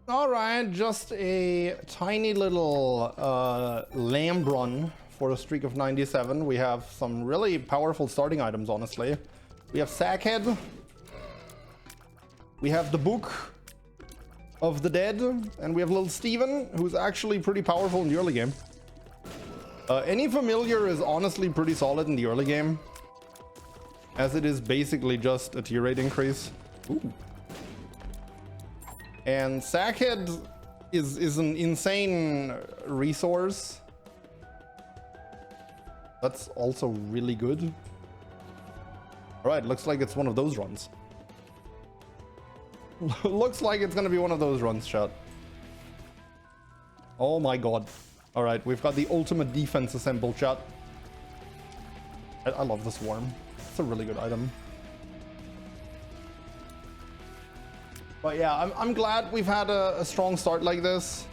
All right, just a tiny little lamb run for a streak of 97. We have some really powerful starting items, honestly. We have Sackhead. We have the Book of the Dead. And we have Little Steven, who's actually pretty powerful in the early game. Any familiar is honestly pretty solid in the early game, as it is basically just a tier rate increase. Ooh. And Sackhead is an insane resource. That's also really good. Alright, looks like it's one of those runs. Looks like it's gonna be one of those runs, chat. Oh my god. Alright, we've got the ultimate defense assembled, chat. I love this Swarm. It's a really good item. But yeah, I'm glad we've had a strong start like this.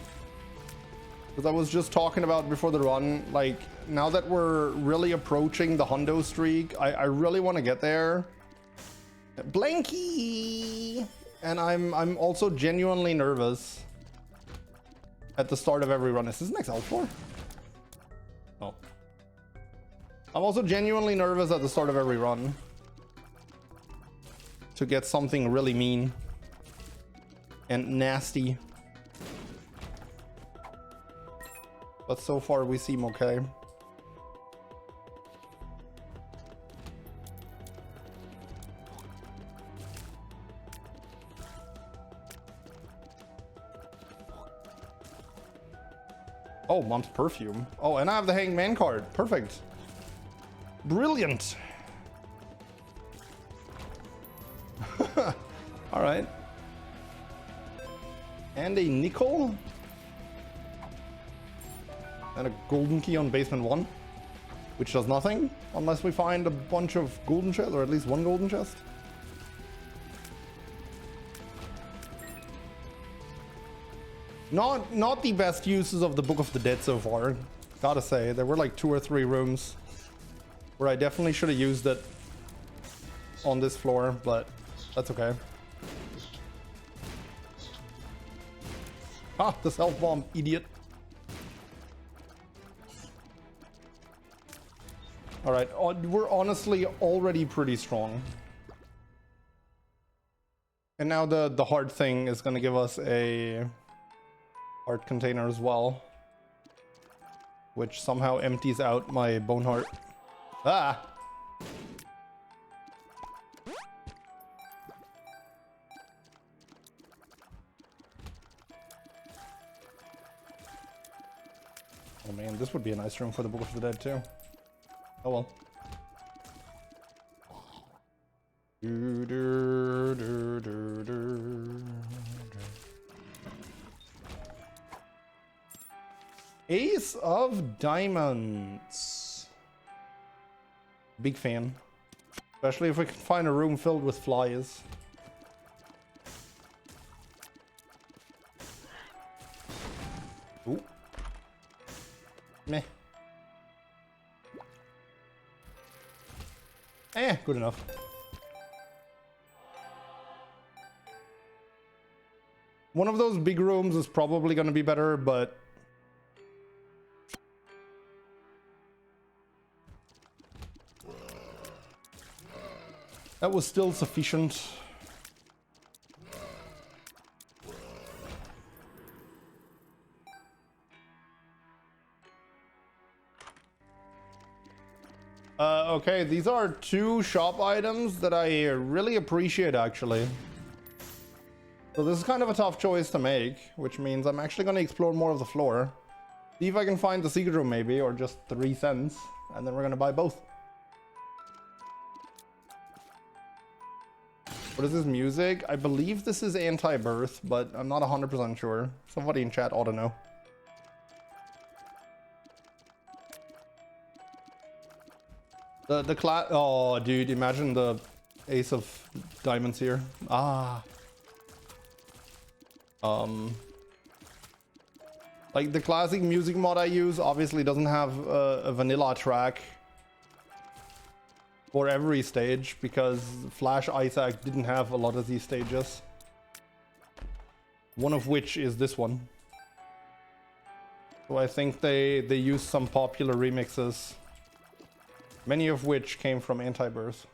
Because I was just talking about before the run, like, now that we're really approaching the hundo streak, I really want to get there. Blanky! And I'm also genuinely nervous at the start of every run. Is this next L4? Oh. I'm also genuinely nervous at the start of every run to get something really mean and nasty. But so far we seem okay. Oh, Mom's Perfume. Oh, and I have the Hangman card. Perfect. Brilliant. All right. And a nickel. And a golden key on basement 1. Which does nothing. Unless we find a bunch of golden chests, or at least one golden chest. Not the best uses of the Book of the Dead so far. Gotta say, there were like 2 or 3 rooms where I definitely should have used it on this floor, but that's okay. Ah, the self bomb, idiot. All right, we're honestly already pretty strong. And now the heart thing is gonna give us a heart container as well, which somehow empties out my bone heart. Ah! Oh man, this would be a nice room for the Book of the Dead too. Oh well. Ace of Diamonds. Big fan. Especially if we can find a room filled with flies. Ooh. Meh. Eh, good enough. One of those big rooms is probably going to be better, but that was still sufficient. Okay, these are 2 shop items that I really appreciate, actually. So this is kind of a tough choice to make, which means I'm actually going to explore more of the floor. See if I can find the secret room maybe, or just 3 cents, and then we're going to buy both. What is this music? I believe this is anti-birth, but I'm not 100% sure. Somebody in chat ought to know. The class. Oh, dude, imagine the Ace of Diamonds here. Ah. Like the classic music mod I use obviously doesn't have a vanilla track for every stage because Flash Isaac didn't have a lot of these stages. One of which is this one. So I think they used some popular remixes, many of which came from Anti-Birth.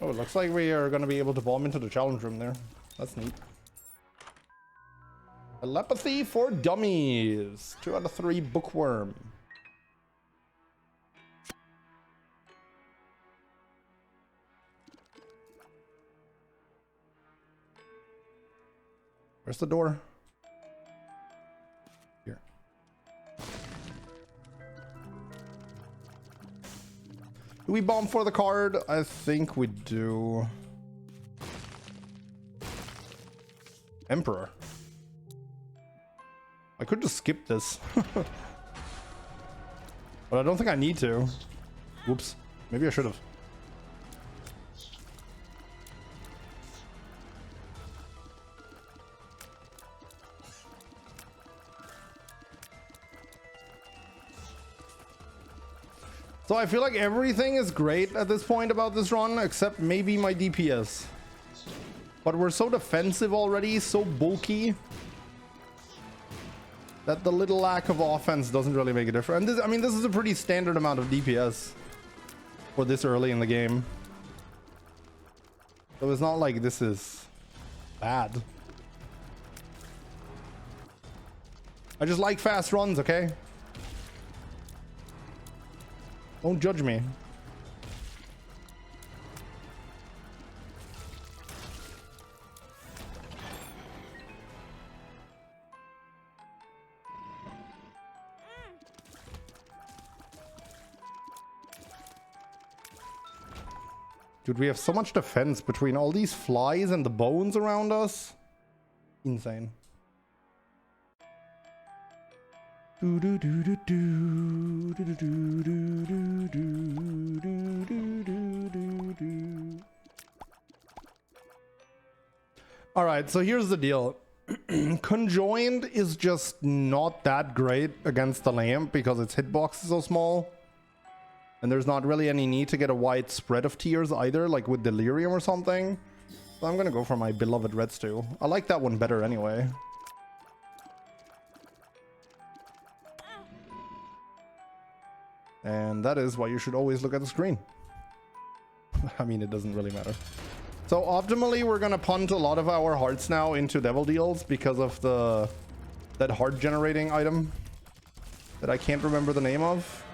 Oh, it looks like we are going to be able to bomb into the challenge room there. That's neat. Telepathy for dummies. 2 out of 3 bookworm. Where's the door? Here. Do we bomb for the card? I think we do. Emperor. I could just skip this. But I don't think I need to. Whoops. Maybe I should have. So I feel like everything is great at this point about this run, except maybe my DPS. But we're so defensive already, so bulky, that the little lack of offense doesn't really make a difference. And this, I mean, this is a pretty standard amount of DPS for this early in the game. So it's not like this is bad. I just like fast runs, okay? Don't judge me. Dude, we have so much defense between all these flies and the bones around us. Insane. All right, so here's the deal. Conjoined is just not that great against the lamp because its hitbox is so small. And there's not really any need to get a wide spread of tiers either, like with Delirium or something. So I'm gonna go for my beloved Red Stew. I like that one better anyway. And that is why you should always look at the screen. I mean, it doesn't really matter. So optimally, we're gonna punt a lot of our hearts now into Devil Deals because of that heart generating item that I can't remember the name of.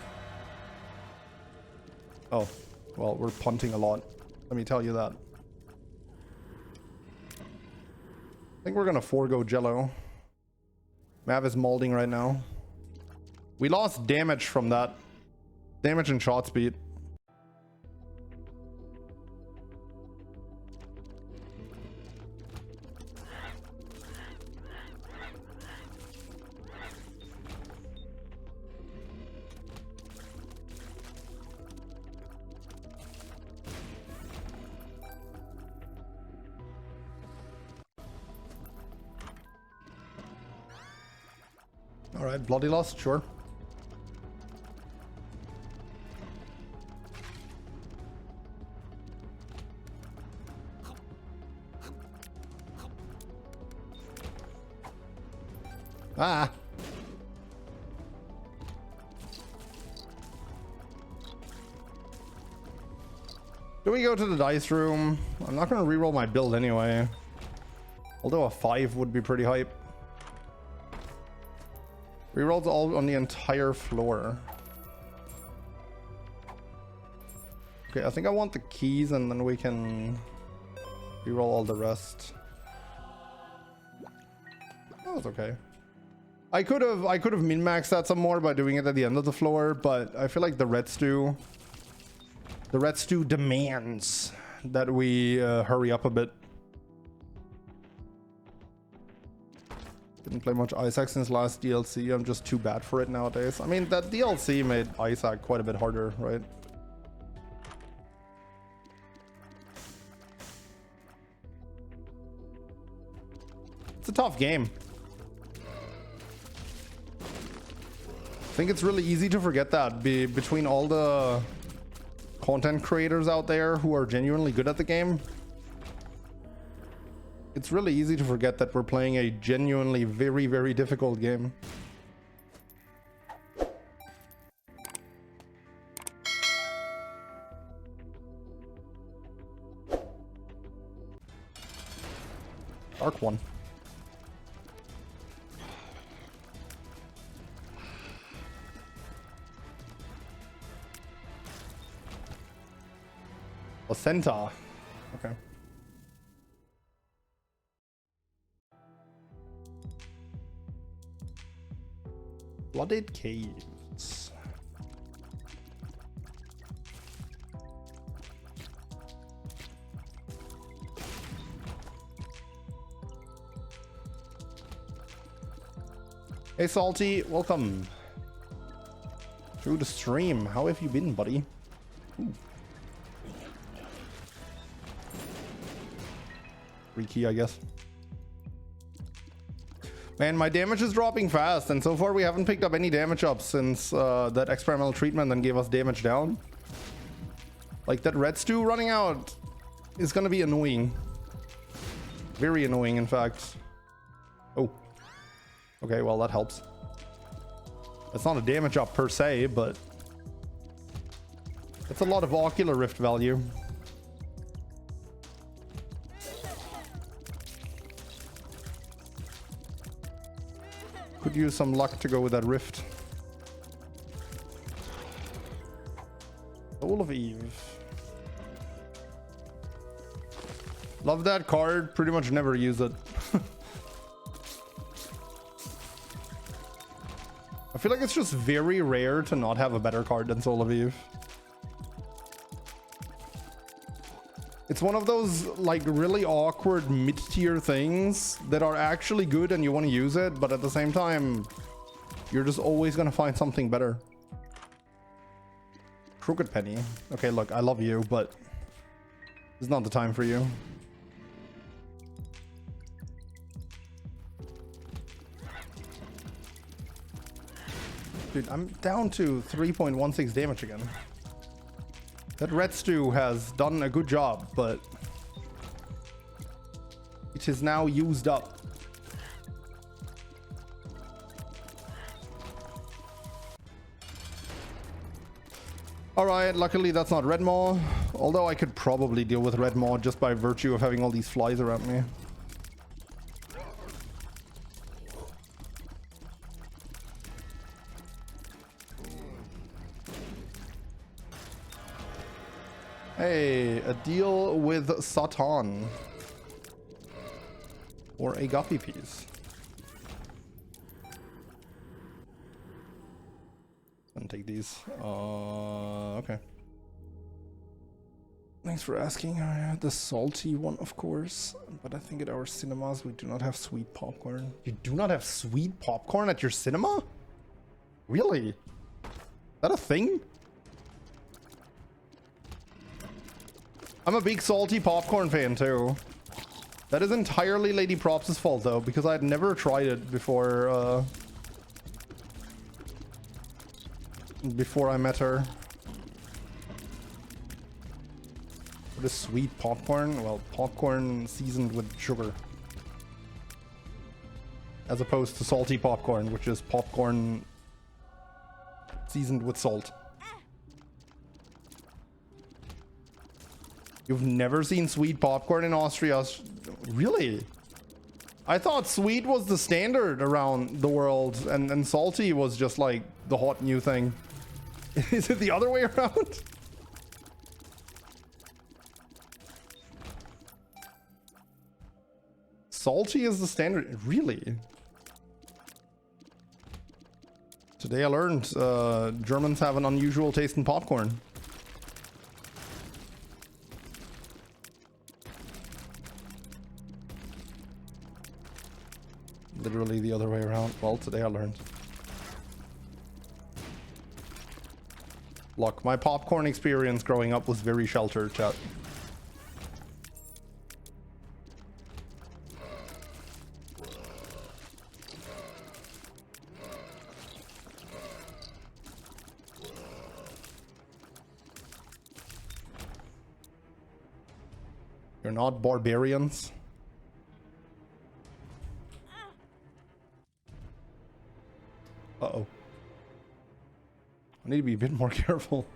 Oh, well, we're punting a lot. Let me tell you that. I think we're gonna forego Jello. Mav is molding right now. We lost damage from that. Damage and shot speed. All right, bloody lost, sure. Ah. Do we go to the dice room? I'm not going to reroll my build anyway. Although a 5 would be pretty hype. Rerolls all on the entire floor. Okay, I think I want the keys and then we can reroll all the rest. That was okay. I could have min-maxed that some more by doing it at the end of the floor, but I feel like the Red Stew demands that we hurry up a bit. Didn't play much Isaac since last DLC. I'm just too bad for it nowadays. I mean, that DLC made Isaac quite a bit harder, right? It's a tough game. think it's really easy to forget that between all the content creators out there who are genuinely good at the game. It's really easy to forget that we're playing a genuinely very, very difficult game. Dark one. Placenta. Okay. Flooded caves. Hey Salty, welcome through the stream. How have you been, buddy? Ooh. Free key, I guess. Man, my damage is dropping fast, and so far we haven't picked up any damage up since that experimental treatment then gave us damage down. Like, that red stew running out is gonna be annoying. Very annoying, in fact. Oh. Okay, well, that helps. It's not a damage up per se, but it's a lot of ocular rift value. Could use some luck to go with that rift. Soul of Eve. Love that card. Pretty much never use it. I feel like it's just very rare to not have a better card than Soul of Eve. It's one of those like really awkward mid-tier things that are actually good and you want to use it, but at the same time, you're just always going to find something better. Crooked Penny. Okay, look, I love you, but it's not the time for you. Dude, I'm down to 3.16 damage again. That red stew has done a good job, but it is now used up. Alright, luckily that's not red maw, although I could probably deal with red maw just by virtue of having all these flies around me. Hey, a deal with Satan. Or a guppy piece. And take these. Okay. Thanks for asking. I had the salty one, of course. But I think at our cinemas we do not have sweet popcorn. You do not have sweet popcorn at your cinema? Really? Is that a thing? I'm a big salty popcorn fan too. That is entirely Lady Props' fault though, because I had never tried it before before I met her. What is sweet popcorn? Well, popcorn seasoned with sugar. As opposed to salty popcorn, which is popcorn seasoned with salt. You've never seen sweet popcorn in Austria? Really? I thought sweet was the standard around the world and salty was just like the hot new thing. Is it the other way around? Salty is the standard? Really? Today I learned Germans have an unusual taste in popcorn. Literally the other way around. Well, today I learned. Look, my popcorn experience growing up was very sheltered, chat. You're not barbarians. Uh-oh. I need to be a bit more careful.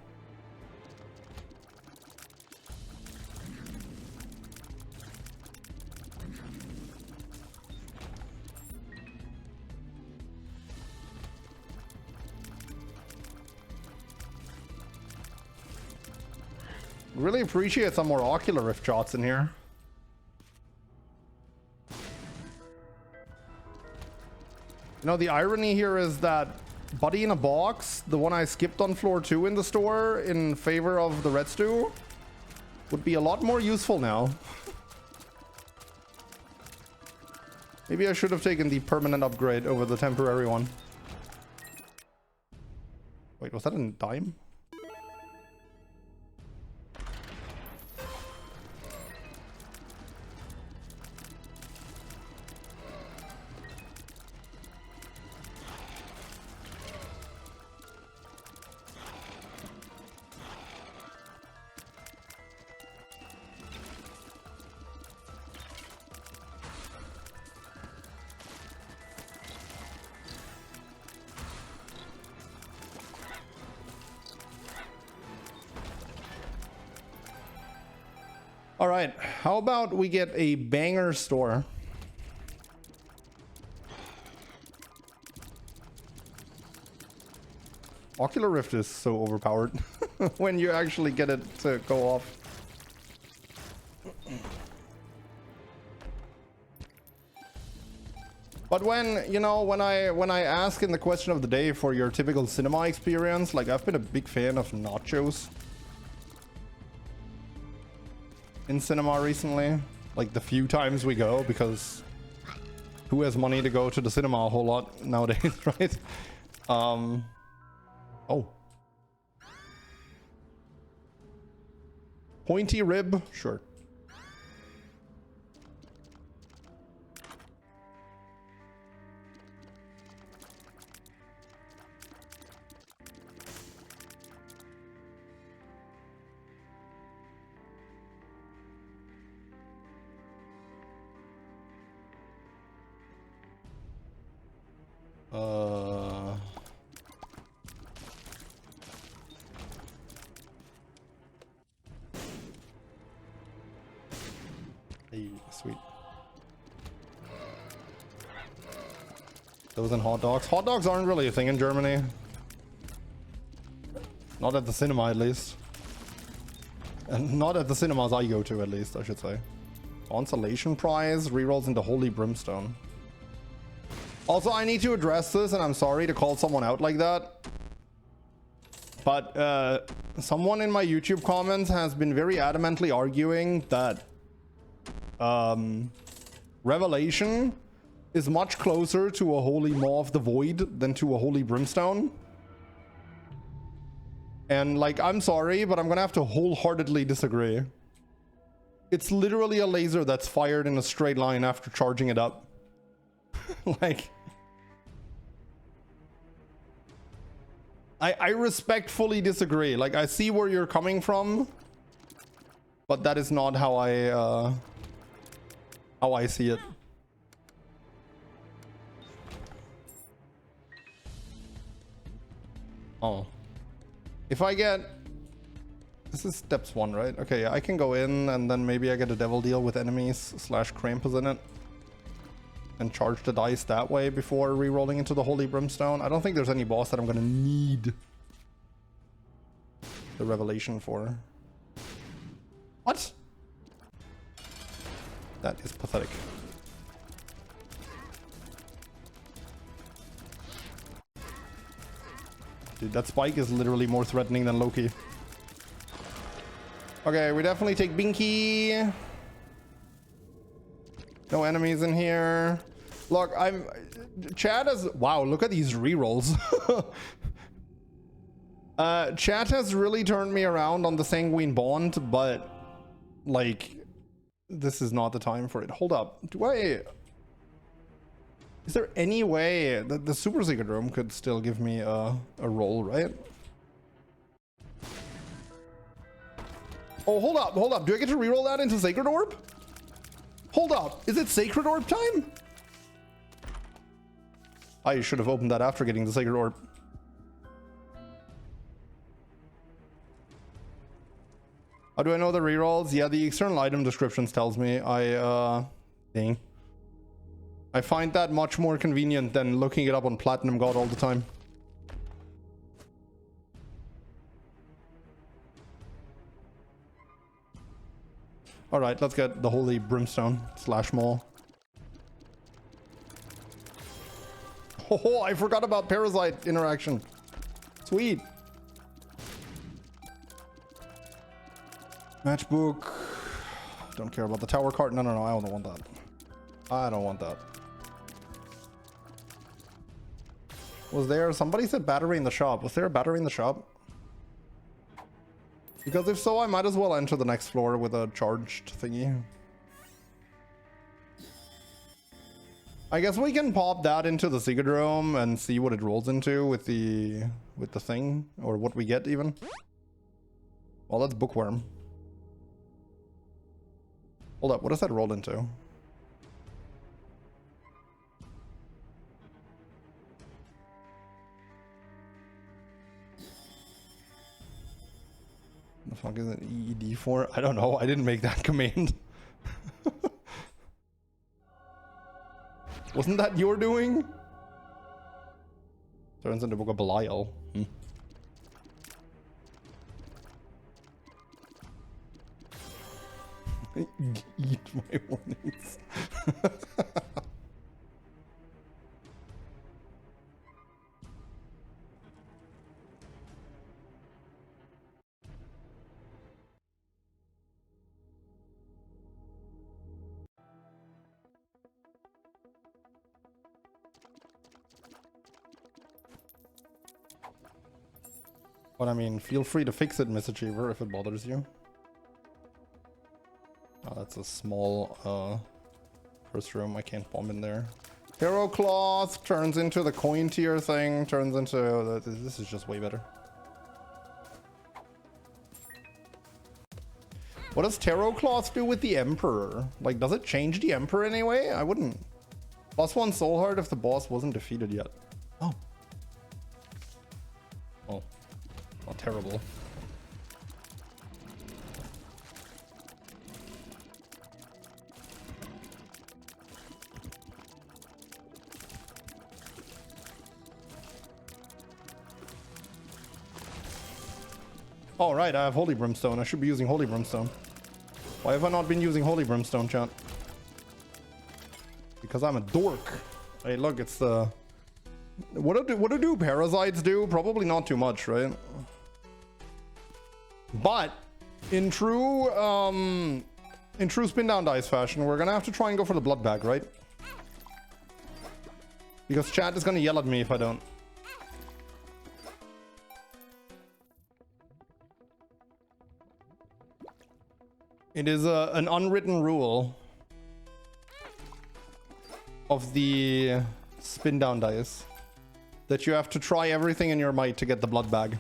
Really appreciate some more ocular rift shots in here. You know, the irony here is that Buddy in a Box, the one I skipped on floor 2 in the store in favor of the red stew, would be a lot more useful now. Maybe I should have taken the permanent upgrade over the temporary one. Wait, was that a dime? All right, how about we get a banger store? Ocular Rift is so overpowered when you actually get it to go off. But when, you know, when I ask in the question of the day for your typical cinema experience, like I've been a big fan of nachos in cinema recently, like the few times we go, because who has money to go to the cinema a whole lot nowadays, right? Oh. Pointy rib, sure. Hey, sweet. Those and hot dogs. Hot dogs aren't really a thing in Germany. Not at the cinema, at least. And not at the cinemas I go to, at least, I should say. Consolation prize, rerolls into Holy Brimstone. Also, I need to address this, and I'm sorry to call someone out like that. But someone in my YouTube comments has been very adamantly arguing that Revelation is much closer to a Holy Maw of the Void than to a Holy Brimstone. And like, I'm sorry, but I'm gonna have to wholeheartedly disagree. It's literally a laser that's fired in a straight line after charging it up. Like, I respectfully disagree. Like, I see where you're coming from, but that is not how I see it. Oh, if I get, this is steps 1, right? Okay, I can go in and then maybe I get a devil deal with enemies / Krampus in it and charge the dice that way before re-rolling into the Holy Brimstone. I don't think there's any boss that I'm gonna need the Revelation for. What? That is pathetic. Dude, that spike is literally more threatening than Loki. Okay, we definitely take Binky. No enemies in here. Look, Chat has... Wow, look at these rerolls. Chat has really turned me around on the Sanguine Bond, but... like... this is not the time for it. Hold up. Is there any way that the Super Secret Room could still give me a roll, right? Oh, hold up, hold up. Do I get to reroll that into Sacred Orb? Hold up. Is it Sacred Orb time? I should have opened that after getting the Sacred Orb. How do I know the rerolls? Yeah, the external item descriptions tells me. Dang. I find that much more convenient than looking it up on Platinum God all the time. All right, let's get the Holy Brimstone / Maul. Oh, I forgot about Parasite interaction. Sweet. Matchbook. Don't care about the tower card. No, I don't want that. I don't want that. Was there... Somebody said battery in the shop. Was there a battery in the shop? Because if so, I might as well enter the next floor with a charged thingy. I guess we can pop that into the Secret Room and see what it rolls into with the thing, or what we get even. Well, that's Bookworm. Hold up, what does that roll into? The fuck is it? EED for? I don't know. I didn't make that command. Wasn't that your doing? Turns into Book of Belial. Eat my warnings. But I mean, feel free to fix it, Miss Achiever, if it bothers you. Oh, that's a small first room. I can't bomb in there. Hero Cloth turns into the coin tier thing, turns into this is just way better. What does Tarot Cloth do with the Emperor? Like, does it change the Emperor anyway? I wouldn't. +1 soul heart if the boss wasn't defeated yet. Oh. Oh. Not terrible. Oh, right, I have Holy Brimstone. I should be using Holy Brimstone. Why have I not been using Holy Brimstone, chat? Because I'm a dork. Hey, look, it's the... What do parasites do? Probably not too much, right? But in true spin down dice fashion, we're gonna have to try and go for the blood bag, right? Because chat is gonna yell at me if I don't. It is an unwritten rule of the spin down dice that you have to try everything in your might to get the blood bag.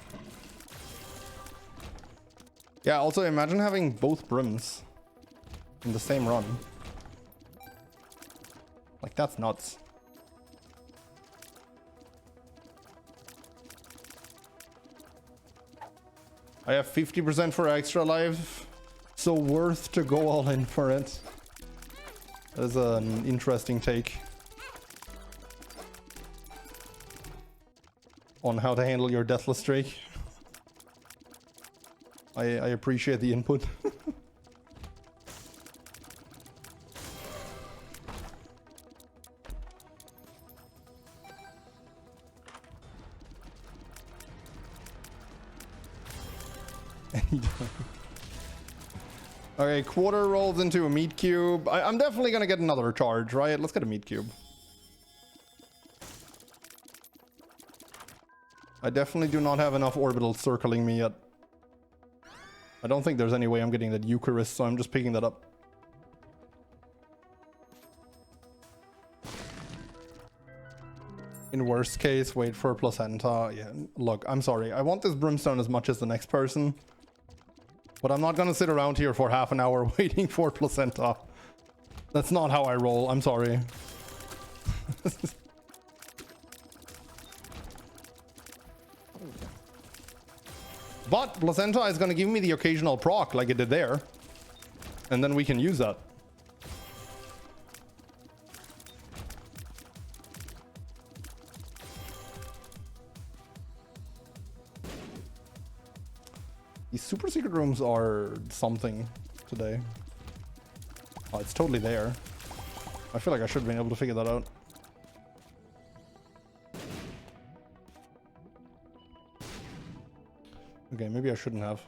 Yeah, also imagine having both brims in the same run. Like, that's nuts. I have 50% for extra life. So worth to go all in for it. That's an interesting take on how to handle your deathless streak. I appreciate the input. Okay, quarter rolls into a meat cube. I'm definitely gonna get another charge, right? Let's get a meat cube. I definitely do not have enough orbitals circling me yet. I don't think there's any way I'm getting that Eucharist, so I'm just picking that up. In worst case, wait for a placenta. Yeah, look, I'm sorry. I want this brimstone as much as the next person. But I'm not gonna sit around here for half an hour waiting for placenta. That's not how I roll, I'm sorry. But placenta is gonna give me the occasional proc like it did there. And then we can use that. These super secret rooms are something today. Oh, it's totally there. I feel like I should have been able to figure that out. Okay, maybe I shouldn't have.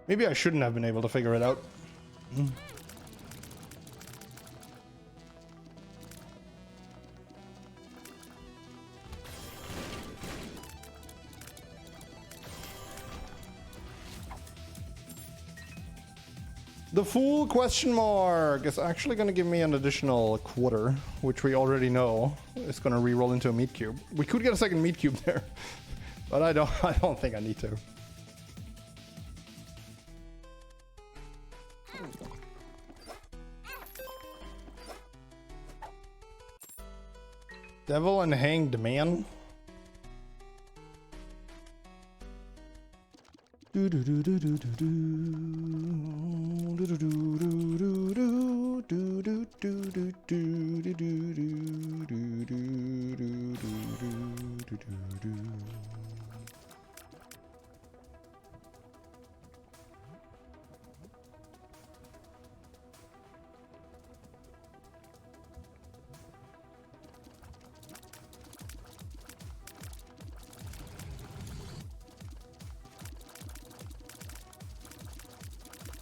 Maybe I shouldn't have been able to figure it out. The Fool question mark is actually going to give me an additional quarter, which we already know is going to re-roll into a meat cube. We could get a second meat cube there, but I don't think I need to. Devil and Hanged Man. Do do do do do do do do do do do do do do do do.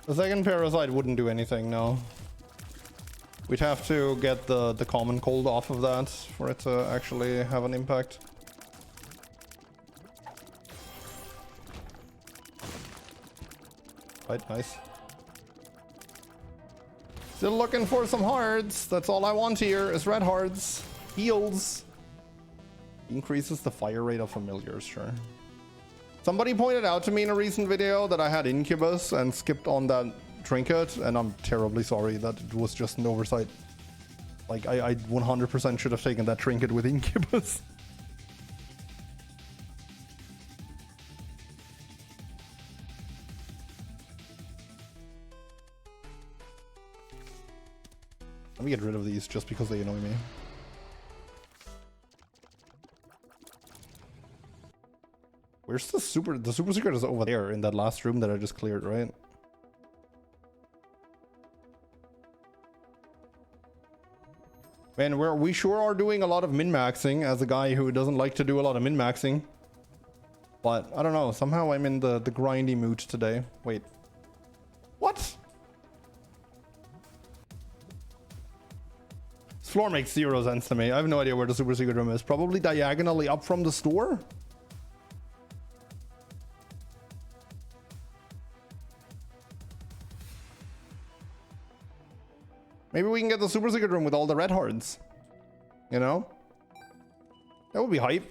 The second parasite wouldn't do anything, no. We'd have to get the common cold off of that for it to actually have an impact. Right, nice. Still looking for some hearts. That's all I want here is red hearts. Heals. Increases the fire rate of familiars, sure. Somebody pointed out to me in a recent video that I had Incubus and skipped on that trinket, and I'm terribly sorry. That it was just an oversight. Like, I 100% should have taken that trinket with Incubus. Let me get rid of these just because they annoy me. Where's the super secret is over there in that last room that I just cleared, right? Man, we sure are doing a lot of min-maxing as a guy who doesn't like to do a lot of min-maxing. But I don't know, somehow I'm in the grindy mood today. Wait. What? This floor makes 0 sense to me. I have no idea where the super secret room is. Probably diagonally up from the store? Maybe we can get the super secret room with all the red hearts. You know? That would be hype.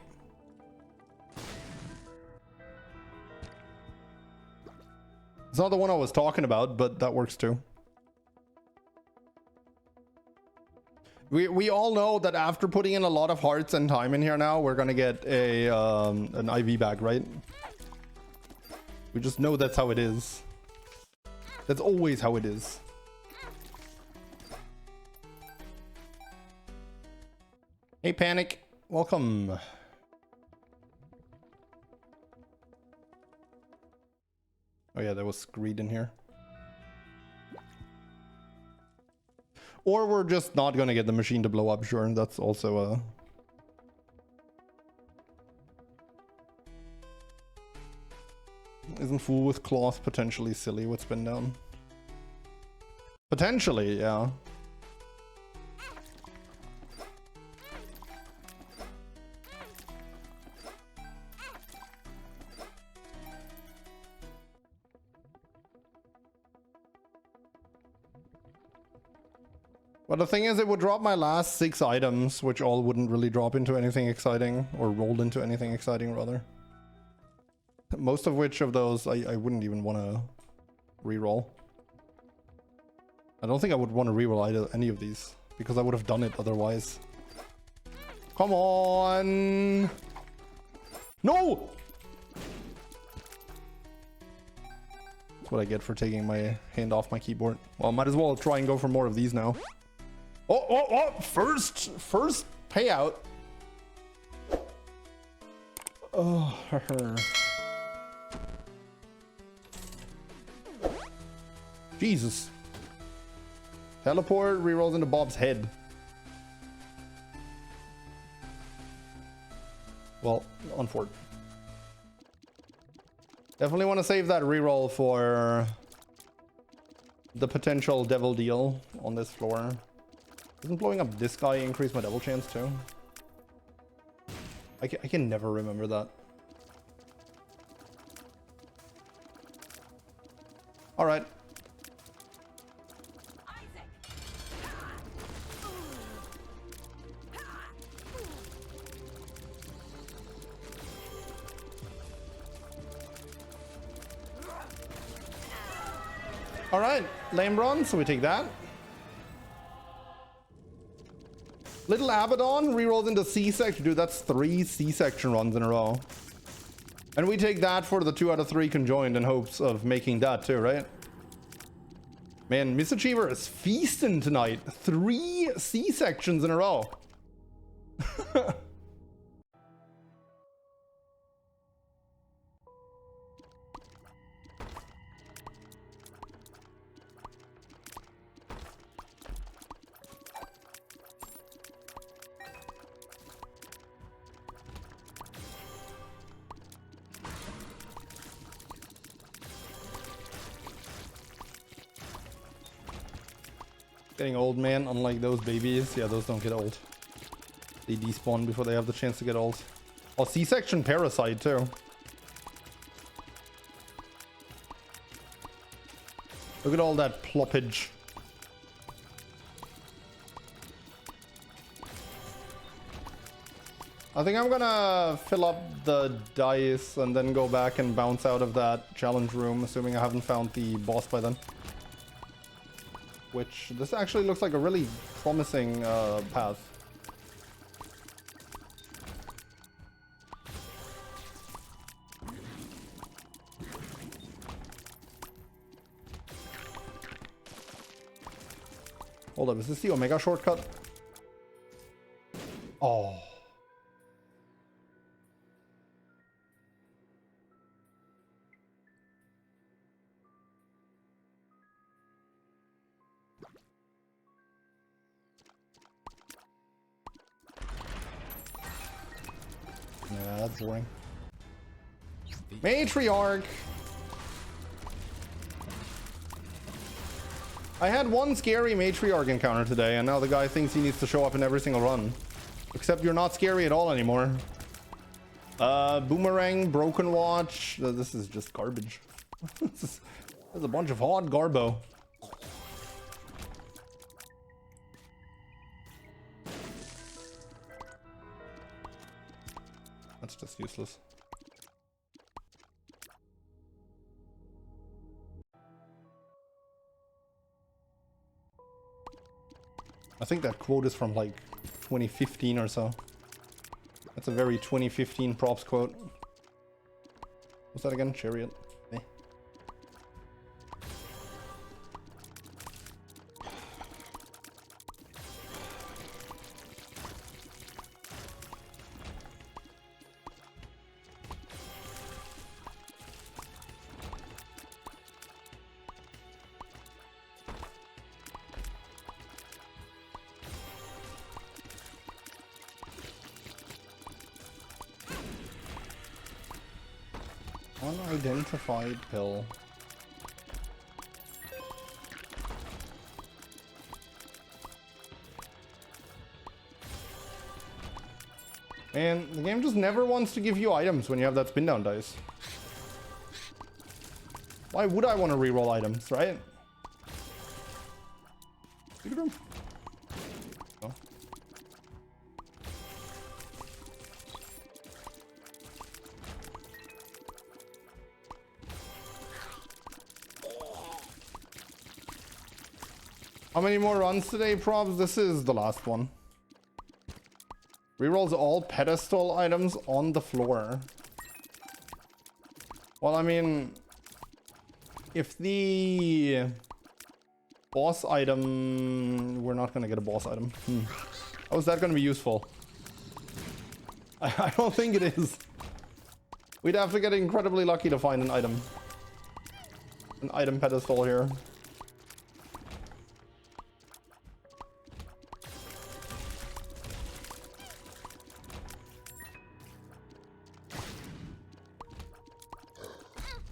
It's not the one I was talking about, but that works too. We all know that after putting in a lot of hearts and time in here now, we're gonna get a an IV bag, right? We just know that's how it is. That's always how it is. Hey, Panic. Welcome. Oh yeah, there was greed in here. Or we're just not gonna get the machine to blow up, sure. That's also a... Isn't Fool with Cloth potentially silly with spin down? Potentially, yeah. But the thing is, it would drop my last 6 items, which all wouldn't really drop into anything exciting, or roll into anything exciting, rather. Most of which of those I wouldn't even want to reroll. I don't think I would want to reroll any of these because I would have done it otherwise. Come on! No! That's what I get for taking my hand off my keyboard. Well, might as well try and go for more of these now. Oh! First payout. Oh, Jesus. Teleport rerolls into Bob's head. Well, unfortunate. Definitely want to save that reroll for the potential devil deal on this floor. Doesn't blowing up this guy increase my double chance too? I can never remember that. All right. All right, lame bronze, so we take that. Little Abaddon rerolls into C-section. Dude, that's 3 C-section runs in a row. And we take that for the 2 out of 3 conjoined in hopes of making that too, right? Man, Miss Achiever is feasting tonight. 3 C-sections in a row. Getting old, man, unlike those babies. Yeah, those don't get old. They despawn before they have the chance to get old. Oh, C-section parasite too. Look at all that ploppage. I think I'm gonna fill up the dice and then go back and bounce out of that challenge room, assuming I haven't found the boss by then. Which, this actually looks like a really promising path. Hold up, is this the Omega shortcut? Oh. Yeah, that's boring. Matriarch! I had one scary Matriarch encounter today, and now the guy thinks he needs to show up in every single run. Except you're not scary at all anymore. Boomerang, Broken Watch. This is just garbage. This is a bunch of hot garbo. That's just useless. I think that quote is from like 2015 or so. That's a very 2015 props quote. What's that again? Chariot? Eh. Unidentified pill. And the game just never wants to give you items when you have that spin down dice. Why would I want to reroll items, right? Oh. How many more runs today, Probs? This is the last one. Rerolls all pedestal items on the floor. Well, I mean, if the boss item... We're not going to get a boss item. How is that going to be useful? I don't think it is. We'd have to get incredibly lucky to find an item. An item pedestal here.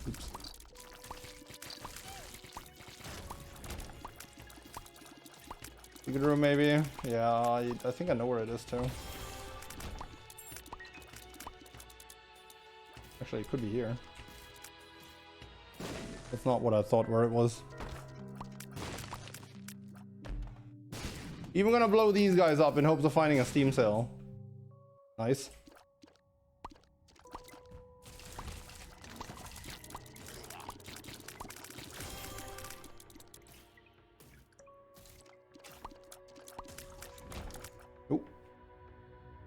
Oops. Secret room maybe? Yeah, I think I know where it is too. Actually, it could be here. That's not what I thought where it was. Even gonna blow these guys up in hopes of finding a Steam sale. Nice. Oh.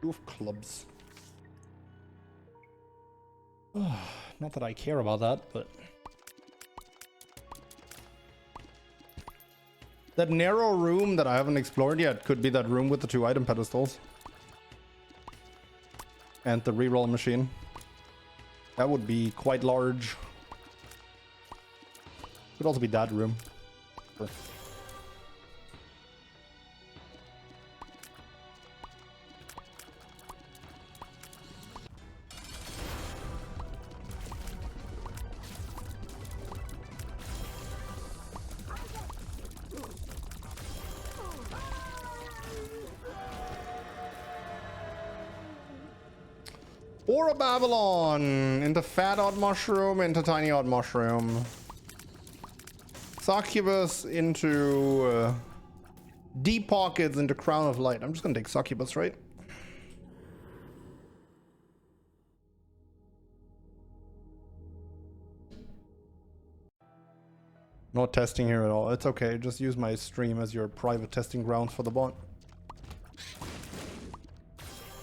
2 of clubs. Not that I care about that, but... That narrow room that I haven't explored yet could be that room with the 2 item pedestals. And the reroll machine. That would be quite large. Could also be that room. Sure. Or a Babylon into Fat Odd Mushroom into Tiny Odd Mushroom. Succubus into Deep Pockets into Crown of Light. I'm just gonna take Succubus, right? Not testing here at all. It's okay. Just use my stream as your private testing ground for the bot.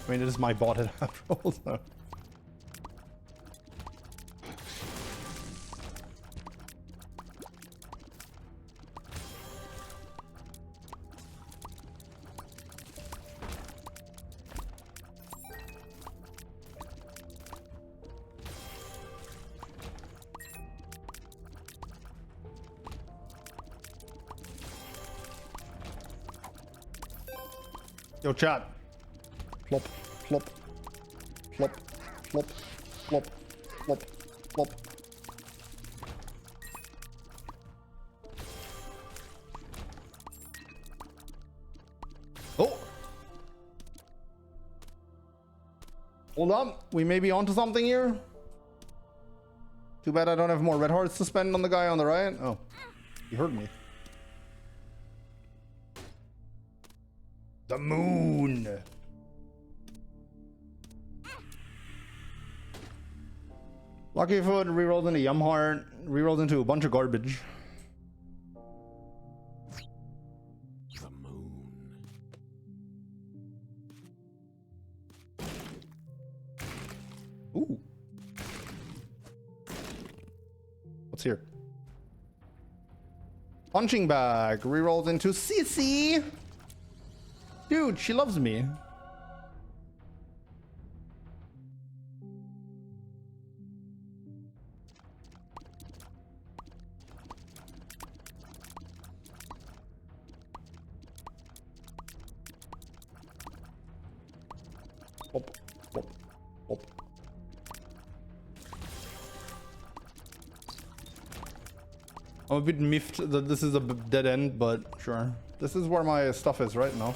I mean, it is my bot after all, so. Yo, chat. Plop, plop, plop, plop, plop, plop, plop. Oh! Hold up. We may be onto something here. Too bad I don't have more red hearts to spend on the guy on the right. Oh, he heard me. The moon. Lucky Foot rerolled into Yum Heart, rerolled into a bunch of garbage. The moon. Ooh. What's here? Punching bag rerolled into Sissy. Dude, she loves me. Hop, hop, hop. I'm a bit miffed that this is a dead end, but sure. This is where my stuff is right now.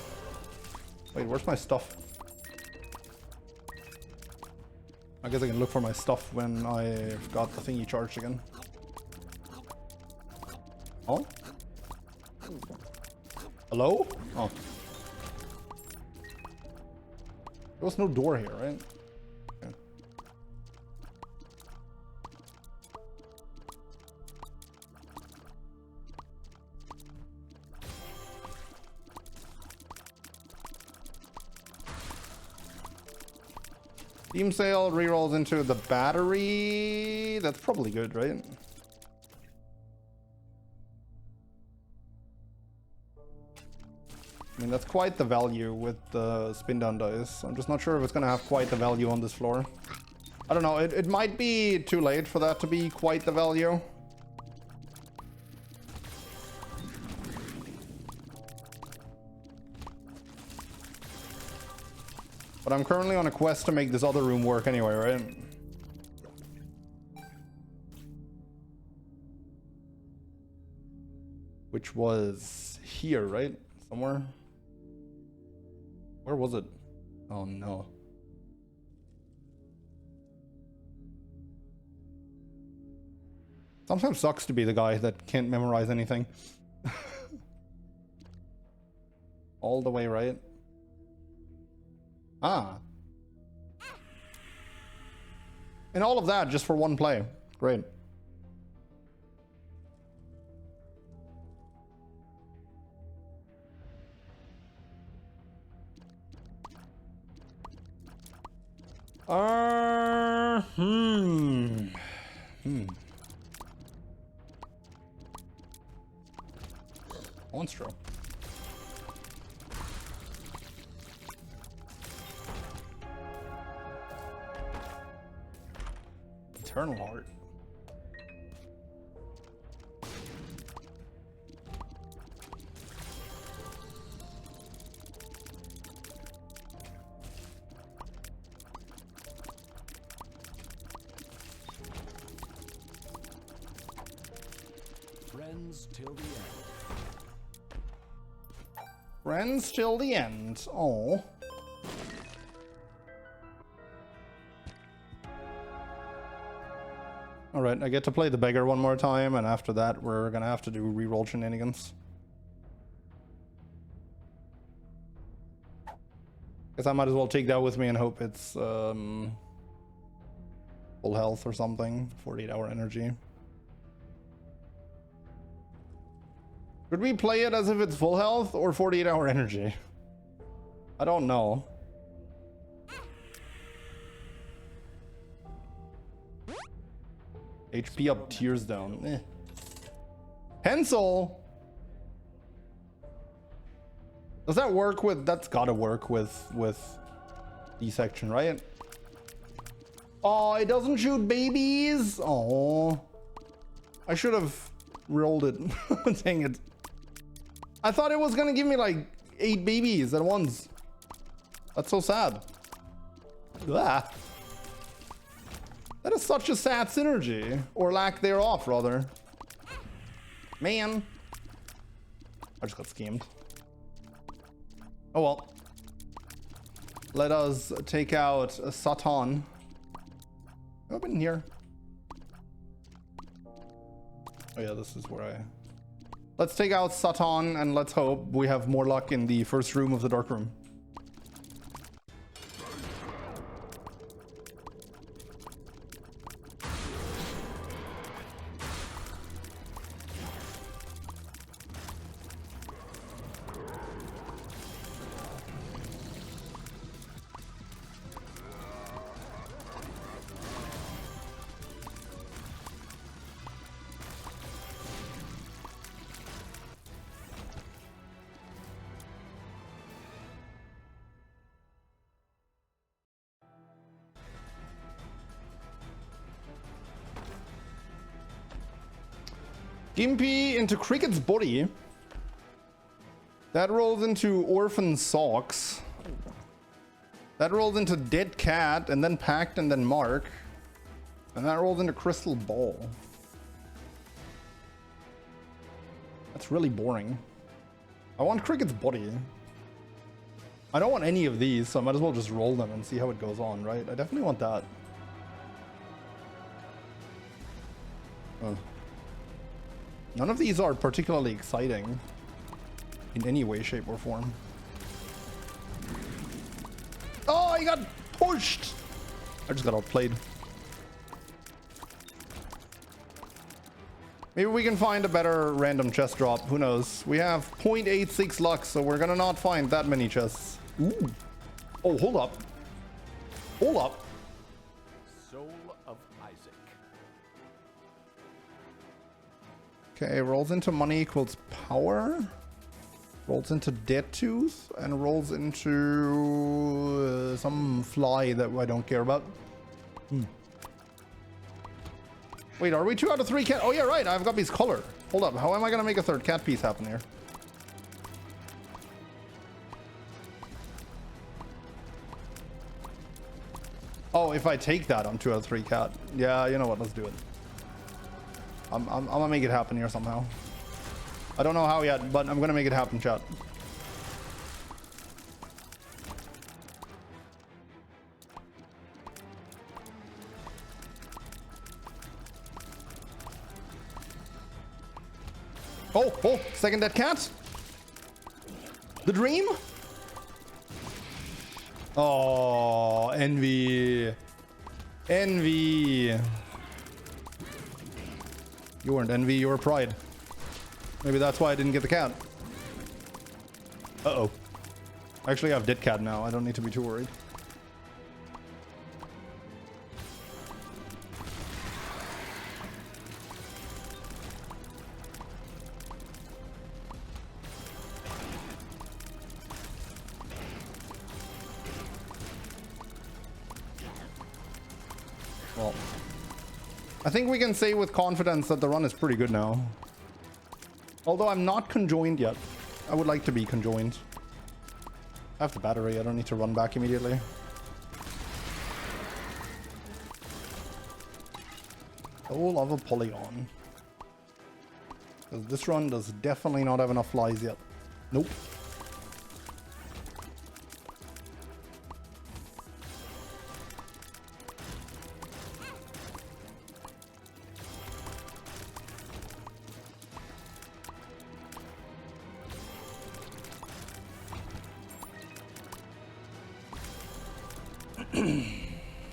Wait, where's my stuff? I guess I can look for my stuff when I've got the thingy charged again. Oh? Hello? Oh. There was no door here, right? Okay. Team sale rerolls into the battery. That's probably good, right? I mean, that's quite the value with the spin down dice. I'm just not sure if it's gonna have quite the value on this floor. I don't know, it might be too late for that to be quite the value. But I'm currently on a quest to make this other room work anyway, right? Which was here, right? Somewhere. Where was it? Oh no. Sometimes sucks to be the guy that can't memorize anything. All the way right. Ah. And all of that just for one play. Great. Monstro. Eternal Heart. Friends till the end. Friends till the end. Oh. Alright, I get to play the beggar one more time, and after that we're gonna have to do reroll shenanigans. Guess I might as well take that with me and hope it's full health or something. 48-hour energy. Should we play it as if it's full health or 48-hour energy? I don't know. HP up, tears down. Eh. Pencil? Does that work with... That's gotta work with D-section, right? Oh, it doesn't shoot babies? Oh. I should have rolled it. Dang it. I thought it was gonna give me like 8 babies at once. That's so sad. Ah. That is such a sad synergy, or lack thereof, rather. Man. I just got schemed. Oh well. Let us take out Satan. I've been here. Oh yeah, this is where I... Let's take out Satan and let's hope we have more luck in the first room of the dark room. Gimpy into Cricket's body. That rolls into Orphan Socks. That rolls into Dead Cat, and then Pact, and then Mark. And that rolls into Crystal Ball. That's really boring. I want Cricket's body. I don't want any of these, so I might as well just roll them and see how it goes on, right? I definitely want that. Oh. None of these are particularly exciting in any way, shape, or form. Oh, I got pushed! I just got outplayed. Maybe we can find a better random chest drop. Who knows? We have 0.86 luck, so we're gonna not find that many chests. Ooh. Oh, hold up. Hold up. soul of Isaac. Okay, rolls into money equals power. Rolls into dead tooth and rolls into some fly that I don't care about. Wait, are we 2 out of 3 cat? Oh yeah, right. I've got these color. Hold up. How am I gonna make a third cat piece happen here? Oh, if I take that, I'm 2 out of 3 cat. Yeah, you know what? Let's do it. I'm gonna make it happen here somehow. I don't know how yet, but I'm gonna make it happen, chat. Oh, second dead cat. The dream. Oh, envy. Envy. You weren't envy, you were pride. Maybe that's why I didn't get the cat. Uh-oh. Actually, I have dead cat now. I don't need to be too worried. Well, I think we can say with confidence that the run is pretty good now. Although I'm not conjoined yet. I would like to be conjoined. I have the battery. I don't need to run back immediately. Soul of a polygon. Because this run does definitely not have enough flies yet. Nope.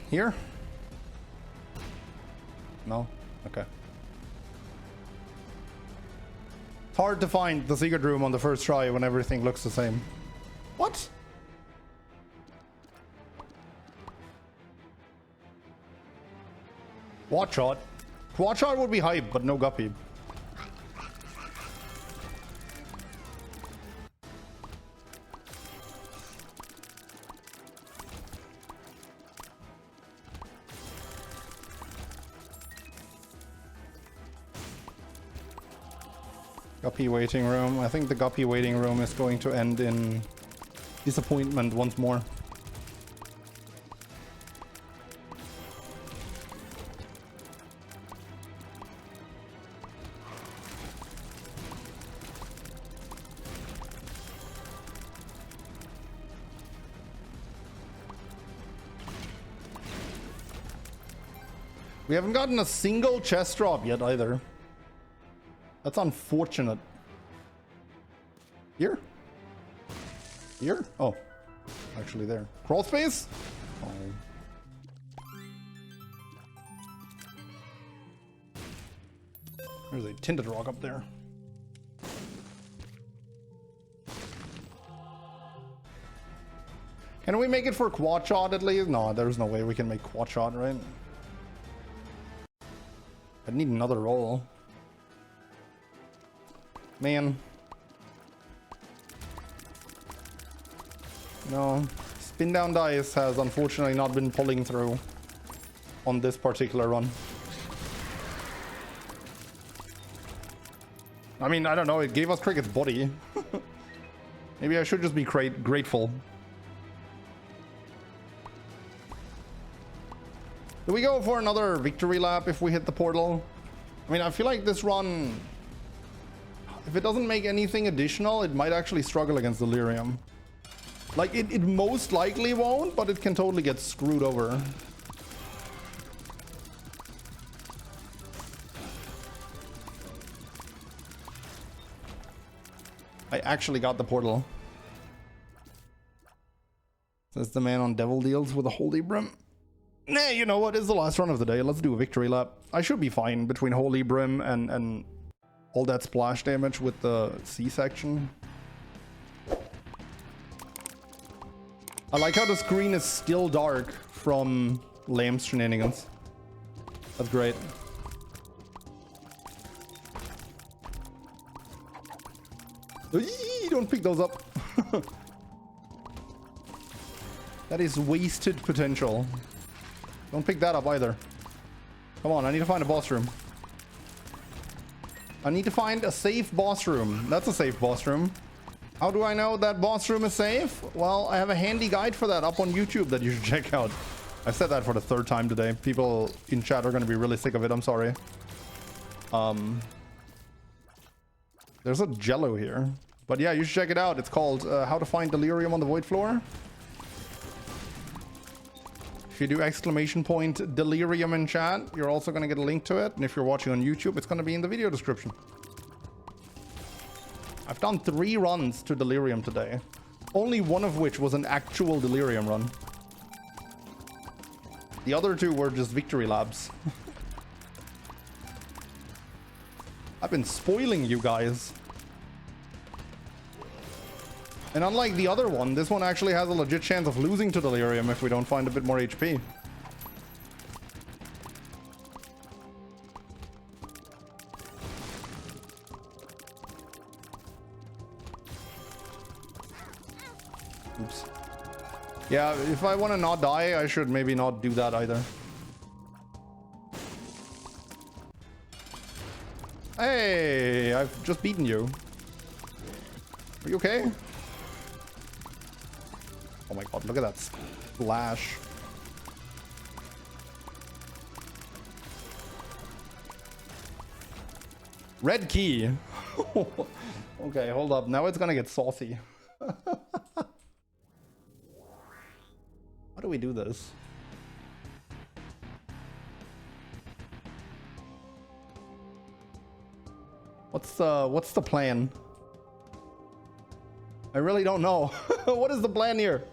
Here? No? Okay. It's hard to find the secret room on the first try when everything looks the same. What? Quad shot? Quad shot would be hype, but no guppy. Guppy waiting room. I think the guppy waiting room is going to end in disappointment once more. We haven't gotten a single chest drop yet either. That's unfortunate. Here? Here? Oh. Actually there. Crawl space? Oh. There's a tinted rock up there. Can we make it for quad shot at least? No, there's no way we can make quad shot, right? I'd need another roll. Man. No. Spin down dice has unfortunately not been pulling through on this particular run. I mean, I don't know. It gave us Cricket's body. Maybe I should just be grateful. Do we go for another victory lap if we hit the portal? I mean, I feel like this run, if it doesn't make anything additional, it might actually struggle against Delirium. Like, it most likely won't, but it can totally get screwed over. I actually got the portal. Says the man on devil deals with a holy brim. Nah, you know what? It's the last run of the day. Let's do a victory lap. I should be fine between holy brim and all that splash damage with the C-section. I like how the screen is still dark from lame shenanigans. That's great. Eee, don't pick those up. That is wasted potential. Don't pick that up either. Come on, I need to find a boss room. I need to find a safe boss room. That's a safe boss room. How do I know that boss room is safe? Well, I have a handy guide for that up on YouTube that you should check out. I've said that for the 3rd time today. People in chat are going to be really sick of it. I'm sorry. There's a jello here. But yeah, you should check it out. It's called How to Find Delirium on the Void Floor. If you do exclamation point Delirium in chat, you're also going to get a link to it. And if you're watching on YouTube, it's going to be in the video description. I've done 3 runs to Delirium today. Only one of which was an actual Delirium run. The other 2 were just victory labs. I've been spoiling you guys. And unlike the other one, this one actually has a legit chance of losing to Delirium if we don't find a bit more HP. Oops. Yeah, if I want to not die, I should maybe not do that either. Hey, I've just beaten you. Are you okay? Oh my god, look at that splash. Red key. Okay, hold up. Now it's gonna get saucy. How do we do this? What's the plan? I really don't know. What is the plan here?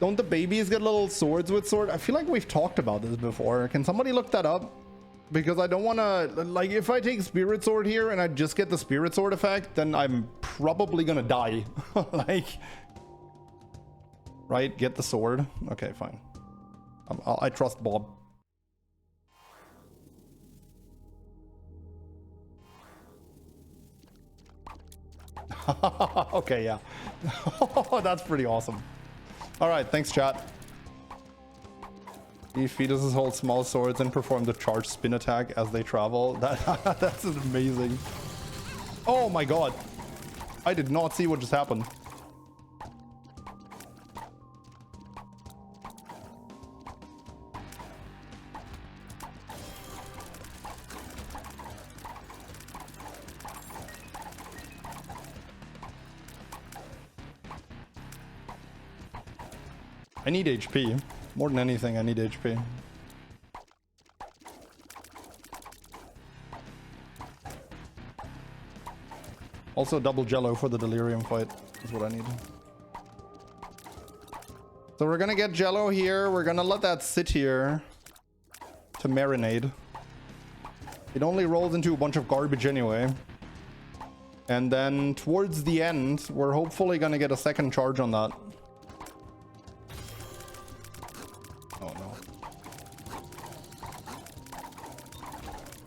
Don't the babies get little swords with sword? I feel like we've talked about this before. Can somebody look that up? Because I don't want to, like, if I take Spirit Sword here and I just get the Spirit Sword effect, then I'm probably gonna die. Like, right? Get the sword. Okay, fine. I trust Bob. Okay, yeah. That's pretty awesome. All right, thanks, chat. These fetuses hold small swords and perform the charged spin attack as they travel. That's amazing. Oh my god. I did not see what just happened. I need HP. More than anything, I need HP. Also double jello for the Delirium fight is what I need. So we're gonna get jello here. We're gonna let that sit here to marinate. It only rolls into a bunch of garbage anyway. And then towards the end, we're hopefully gonna get a second charge on that.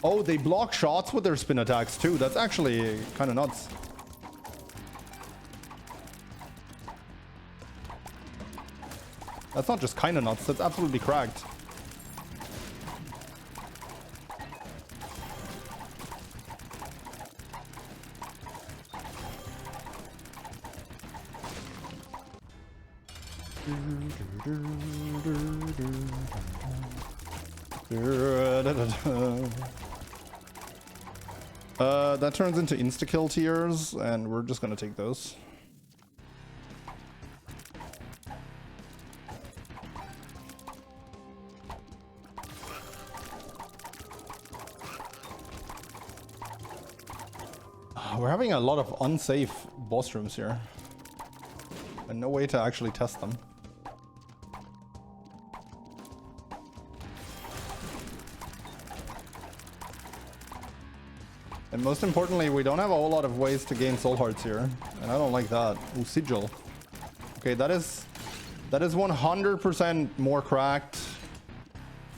Oh, they block shots with their spin attacks too. That's actually kind of nuts. That's not just kind of nuts. That's absolutely cracked. That turns into insta-kill tiers, and we're just gonna take those. We're having a lot of unsafe boss rooms here. And no way to actually test them. And most importantly, we don't have a whole lot of ways to gain soul hearts here. And I don't like that. Ooh, sigil. Okay, that is 100% more cracked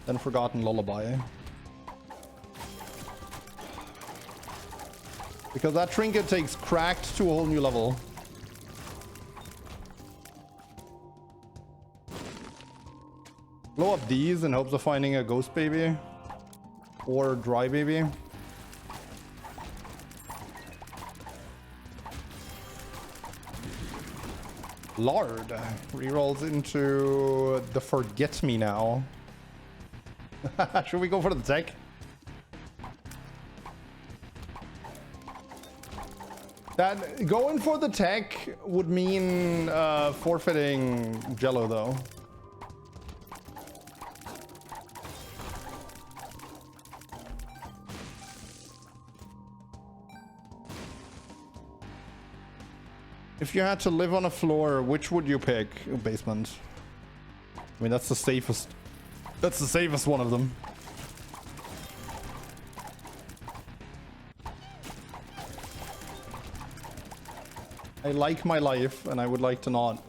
than Forgotten Lullaby. Because that trinket takes cracked to a whole new level. Blow up these in hopes of finding a ghost baby. Or dry baby. Lard rerolls into the Forget Me Now. Should we go for the tech? That going for the tech would mean forfeiting Jello though. If you had to live on a floor, which would you pick? Basement. I mean, that's the safest. That's the safest one of them. I like my life, and I would like to not,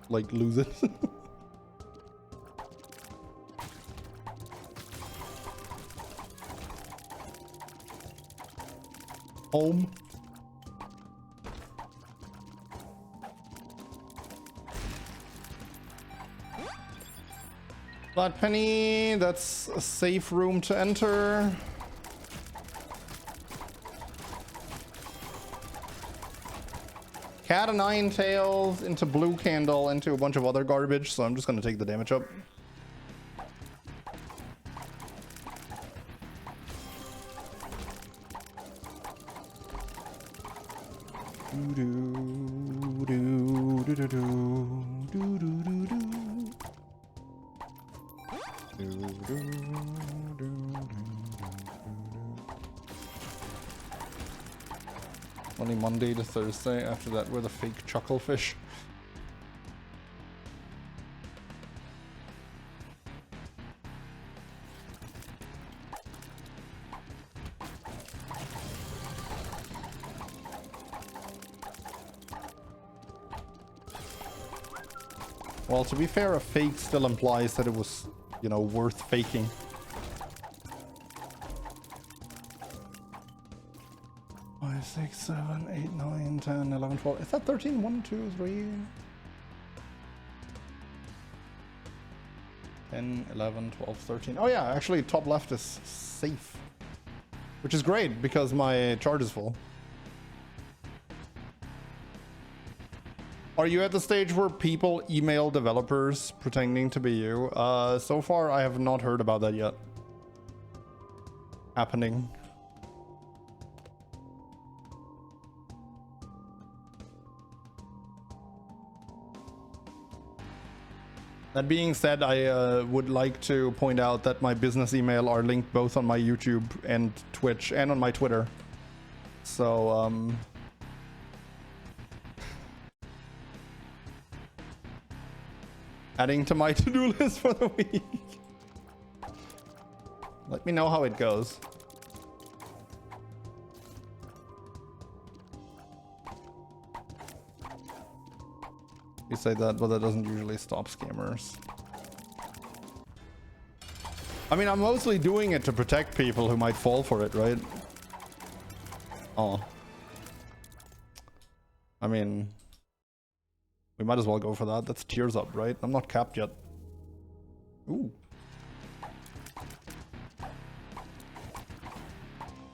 like, lose it. Home. Flat penny, that's a safe room to enter. Cat of Nine Tails into blue candle into a bunch of other garbage, so I'm just gonna take the damage up. Only Monday to Thursday. After that, we're the fake chucklefish. Well, to be fair, a fake still implies that it was, you know, worth faking. Five, 6, 7, 8, 9, 10, 11, 12. Is that 13? 1, 2, 3. 10, 11, 12, 13. Oh yeah, actually top left is safe. Which is great because my charge is full. Are you at the stage where people email developers pretending to be you? So far, I have not heard about that yet. Happening. That being said, I would like to point out that my business email are linked both on my YouTube and Twitch and on my Twitter. So, adding to my to-do list for the week. Let me know how it goes. You say that, but that doesn't usually stop scammers. I mean, I'm mostly doing it to protect people who might fall for it, right? Oh. I mean, we might as well go for that. That's tears up, right? I'm not capped yet. Ooh.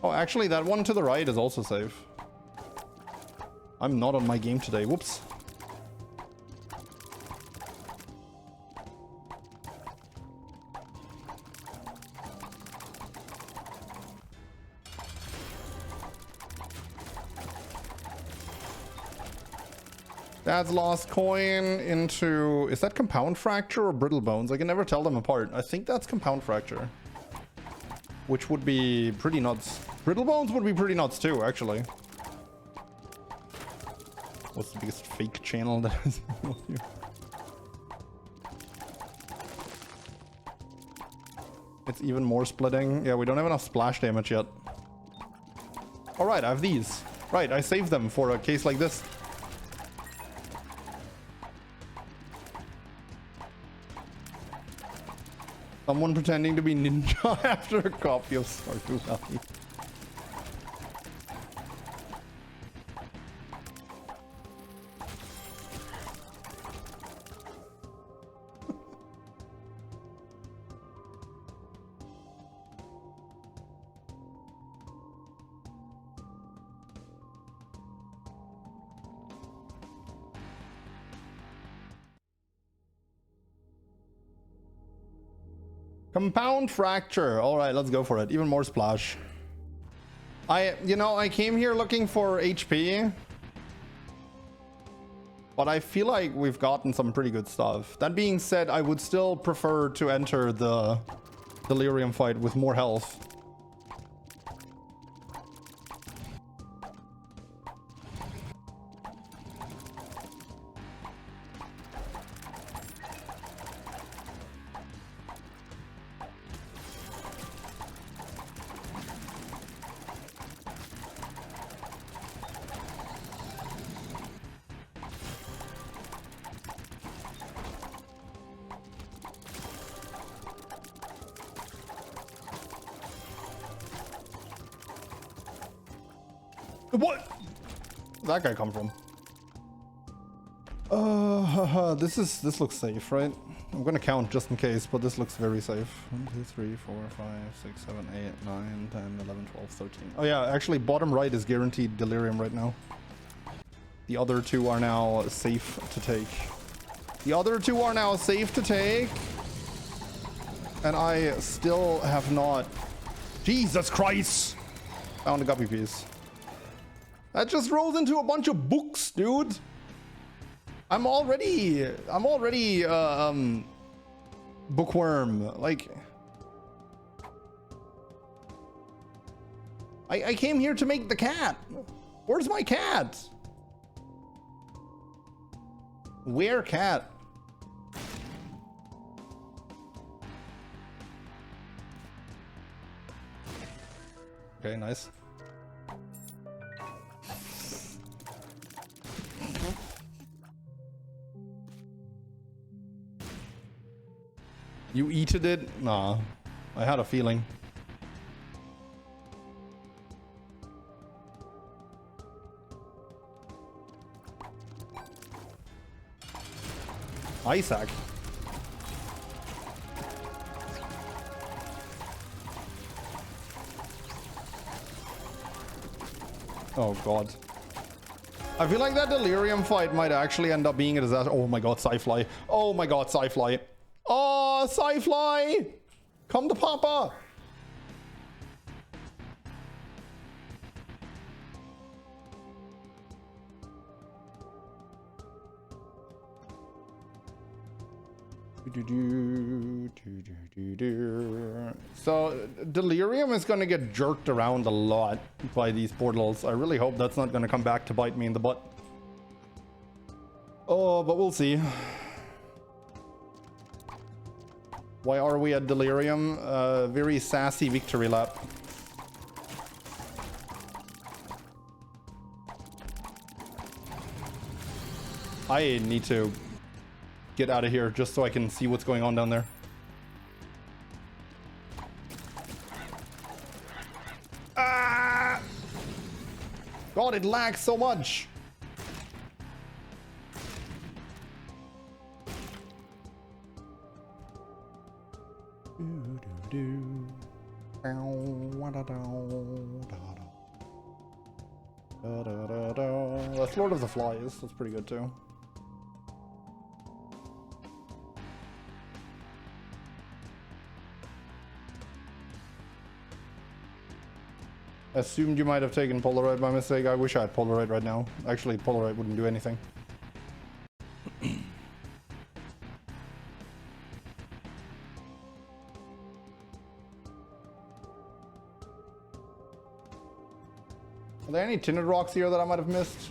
Oh, actually, that one to the right is also safe. I'm not on my game today. Whoops. Dad's lost coin into... Is that compound fracture or brittle bones? I can never tell them apart. I think that's compound fracture. Which would be pretty nuts. Brittle bones would be pretty nuts too, actually. What's the biggest fake channel that is here? It's even more splitting. Yeah, we don't have enough splash damage yet. Alright, I have these. Right, I saved them for a case like this. Someone pretending to be ninja after a copy of Stardew Valley. Compound fracture. All right, let's go for it. Even more splash. I came here looking for HP, but I feel like we've gotten some pretty good stuff. That being said, I would still prefer to enter the Delirium fight with more health. What? Where'd that guy come from? This looks safe, right? I'm gonna count just in case, but this looks very safe. 1, 2, 3, 4, 5, 6, 7, 8, 9, 10, 11, 12, 13. Oh yeah, actually bottom right is guaranteed Delirium right now. The other two are now safe to take. The other two are now safe to take. And I still have not... Jesus Christ! Found a guppy piece. That just rolls into a bunch of books, dude. I'm already bookworm. Like, I came here to make the cat. Where's my cat? Where cat? Okay, nice. You eated it? Nah, I had a feeling. Isaac. Oh god. I feel like that Delirium fight might actually end up being a disaster. Oh my god, Sci-Fly. Oh my god, Sci-Fly. Oh, Sci-Fly! Come to Papa! So, Delirium is gonna get jerked around a lot by these portals. I really hope that's not gonna come back to bite me in the butt. Oh, but we'll see. Why are we at Delirium? Very sassy victory lap. I need to get out of here just so I can see what's going on down there. Ah! God, it lags so much. That's Lord of the Flies. That's pretty good too. Assumed you might have taken Polaroid by mistake. I wish I had Polaroid right now. Actually, Polaroid wouldn't do anything. Are there any tinted rocks here that I might have missed?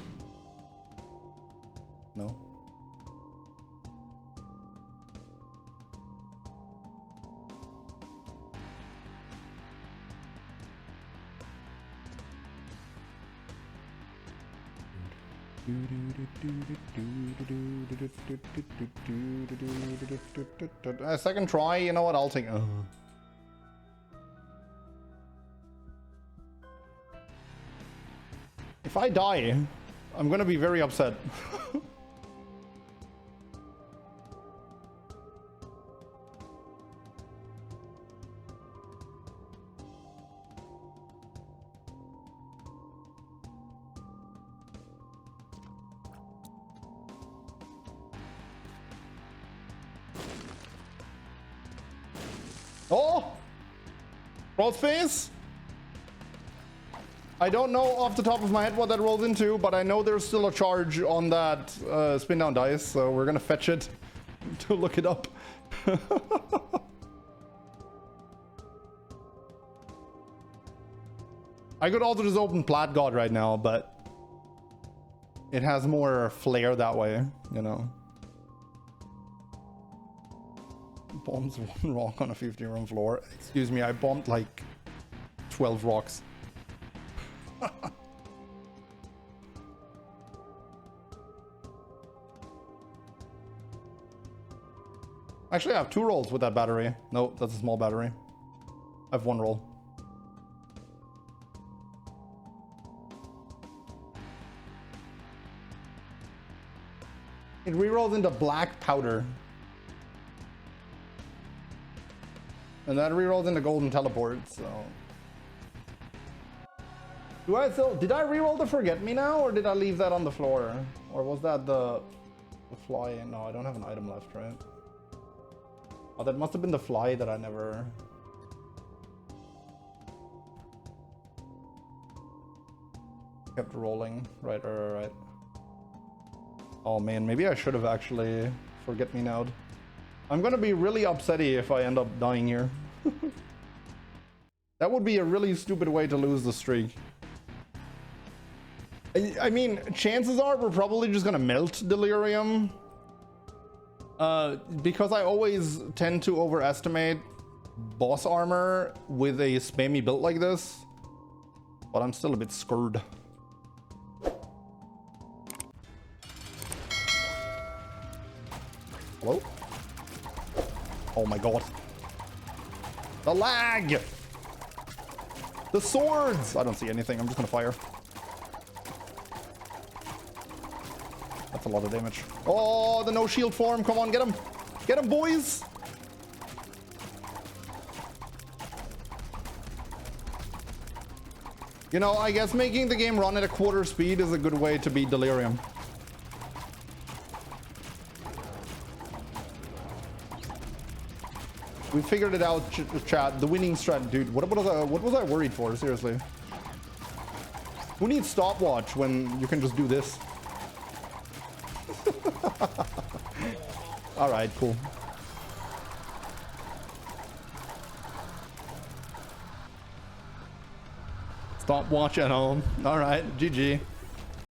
Second try, you know what? I'll take. If I die, I'm gonna be very upset. Oh! Crossface? I don't know off the top of my head what that rolls into, but I know there's still a charge on that spin down dice, so we're gonna fetch it to look it up. I could also just open Plat God right now, but it has more flair that way, you know. Bombs one rock on a 50-room floor. Excuse me, I bombed like 12 rocks. Actually, I have 2 rolls with that battery. No, that's a small battery. I have 1 roll. It rerolls into black powder. And that rerolls into golden teleport, so... Do I still... Did I reroll the forget me now, or did I leave that on the floor? Or was that the fly? No, I don't have an item left, right? Oh, that must have been the fly that I never... kept rolling. Right. Oh man, maybe I should have actually forget me now'd. I'm gonna be really upsetty if I end up dying here. That would be a really stupid way to lose the streak. I mean, chances are we're probably just gonna melt Delirium. Because I always tend to overestimate boss armor with a spammy build like this. But I'm still a bit scared. Hello? Oh my god. The lag! The swords! I don't see anything, I'm just gonna fire. That's a lot of damage. Oh, the no shield form, come on, get him! Get him, boys! You know, I guess making the game run at a quarter speed is a good way to beat Delirium. We figured it out, chat. The winning strat, dude. What was I worried for? Seriously. Who needs stopwatch when you can just do this? All right, cool. Stopwatch at home. All right, GG.